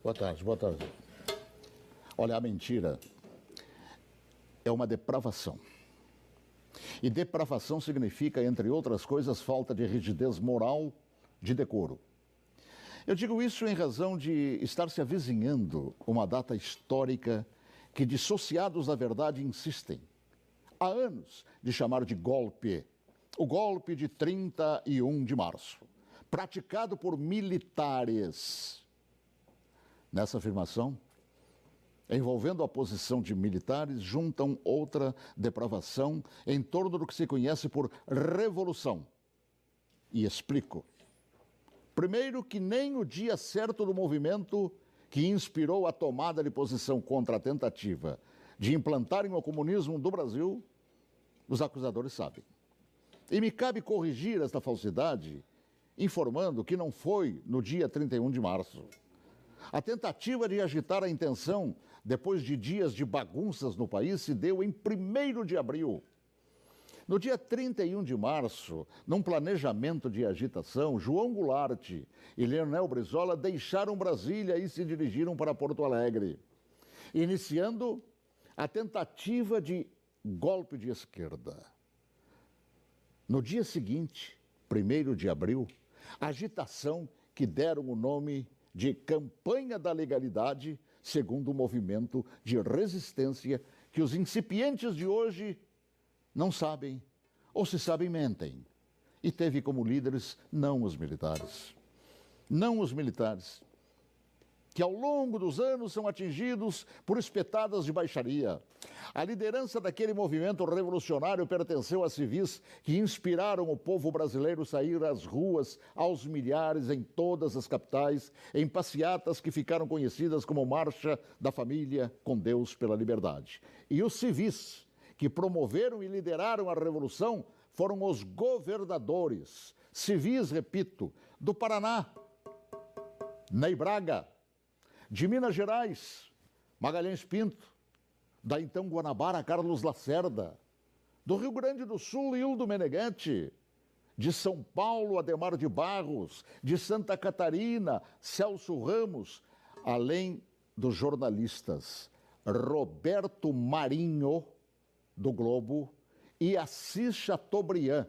Boa tarde, boa tarde. Olha, a mentira é uma depravação. E depravação significa, entre outras coisas, falta de rigidez moral, de decoro. Eu digo isso em razão de estar se avizinhando uma data histórica que dissociados da verdade insistem, há anos, de chamar de golpe. O golpe de 31 de março, praticado por militares. Nessa afirmação, envolvendo a posição de militares, juntam outra depravação em torno do que se conhece por revolução. E explico. Primeiro, que nem o dia certo do movimento que inspirou a tomada de posição contra a tentativa de implantarem o comunismo do Brasil, os acusadores sabem. E me cabe corrigir esta falsidade, informando que não foi no dia 31 de março. A tentativa de agitar a intenção, depois de dias de bagunças no país, se deu em 1º de abril. No dia 31 de março, num planejamento de agitação, João Goulart e Leonel Brizola deixaram Brasília e se dirigiram para Porto Alegre, iniciando a tentativa de golpe de esquerda. No dia seguinte, 1º de abril, agitação que deram o nome de Campanha da Legalidade, segundo o movimento de resistência que os incipientes de hoje não sabem, ou se sabem, mentem. E teve como líderes não os militares. Não os militares, que ao longo dos anos são atingidos por espetadas de baixaria. A liderança daquele movimento revolucionário pertenceu a civis que inspiraram o povo brasileiro a sair às ruas aos milhares em todas as capitais, em passeatas que ficaram conhecidas como Marcha da Família com Deus pela Liberdade. E os civis que promoveram e lideraram a revolução foram os governadores, civis, repito, do Paraná, Ney Braga, de Minas Gerais, Magalhães Pinto, da então Guanabara, Carlos Lacerda, do Rio Grande do Sul, Hildo Meneghetti, de São Paulo, Adhemar de Barros, de Santa Catarina, Celso Ramos, além dos jornalistas Roberto Marinho, do Globo, e Assis Chateaubriand,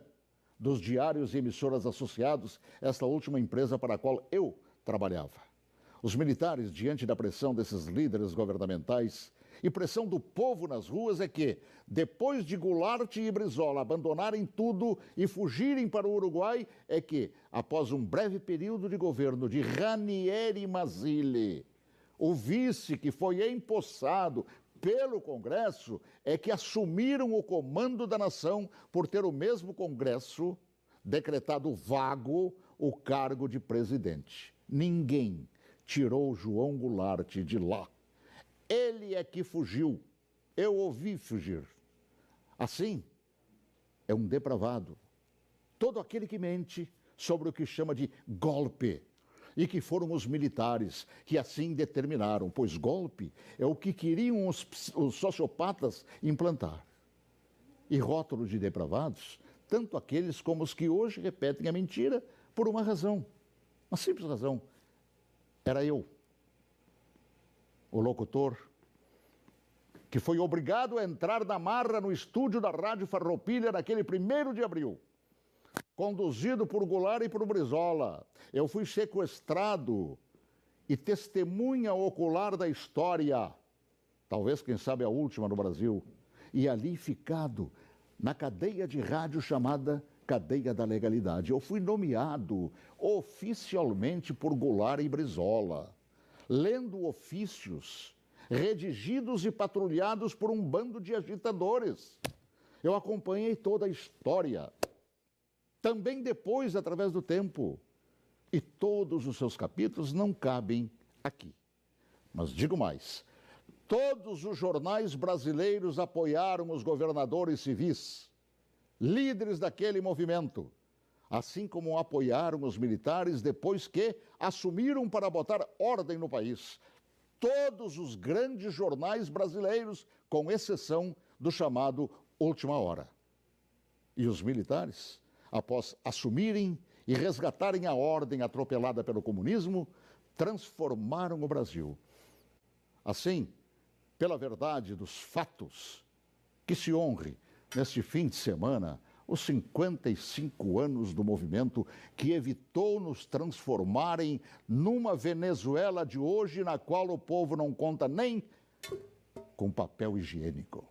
dos diários e emissoras associados, esta última empresa para a qual eu trabalhava. Os militares, diante da pressão desses líderes governamentais e pressão do povo nas ruas, é que, depois de Goulart e Brizola abandonarem tudo e fugirem para o Uruguai, é que, após um breve período de governo de Ranieri Mazzilli, o vice que foi empossado pelo Congresso, é que assumiram o comando da nação por ter o mesmo Congresso decretado vago o cargo de presidente. Ninguém tirou João Goulart de lá. Ele é que fugiu. Eu ouvi fugir. Assim, é um depravado. Todo aquele que mente sobre o que chama de golpe. E que foram os militares que assim determinaram, pois golpe é o que queriam os sociopatas implantar. E rótulo de depravados, tanto aqueles como os que hoje repetem a mentira por uma razão, uma simples razão. Era eu, o locutor, que foi obrigado a entrar na marra no estúdio da Rádio Farroupilha naquele 1º de abril, conduzido por Goulart e por Brizola. Eu fui sequestrado e testemunha ocular da história, talvez, quem sabe, a última no Brasil, e ali ficado na cadeia de rádio chamada Cadeia da Legalidade. Eu fui nomeado oficialmente por Goulart e Brizola, lendo ofícios redigidos e patrulhados por um bando de agitadores. Eu acompanhei toda a história, também depois, através do tempo, e todos os seus capítulos não cabem aqui. Mas digo mais, todos os jornais brasileiros apoiaram os governadores civis, líderes daquele movimento, assim como apoiaram os militares depois que assumiram para botar ordem no país. Todos os grandes jornais brasileiros, com exceção do chamado Última Hora. E os militares, após assumirem e resgatarem a ordem atropelada pelo comunismo, transformaram o Brasil. Assim, pela verdade dos fatos, que se honre neste fim de semana os 55 anos do movimento que evitou nos transformarem numa Venezuela de hoje, na qual o povo não conta nem com papel higiênico.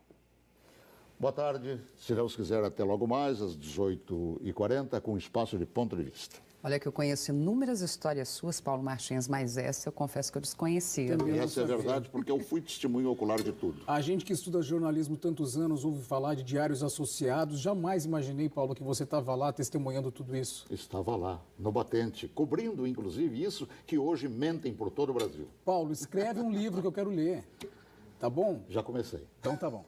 Boa tarde, se Deus quiser, até logo mais, às 18h40, com Espaço de Ponto de Vista. Olha que eu conheço inúmeras histórias suas, Paulo Martins, mas essa eu confesso que eu desconhecia. E essa é verdade, porque eu fui testemunho ocular de tudo. A gente que estuda jornalismo tantos anos ouve falar de diários associados. Jamais imaginei, Paulo, que você estava lá testemunhando tudo isso. Estava lá, no batente, cobrindo, inclusive, isso que hoje mentem por todo o Brasil. Paulo, escreve um livro que eu quero ler. Tá bom? Já comecei. Então tá bom.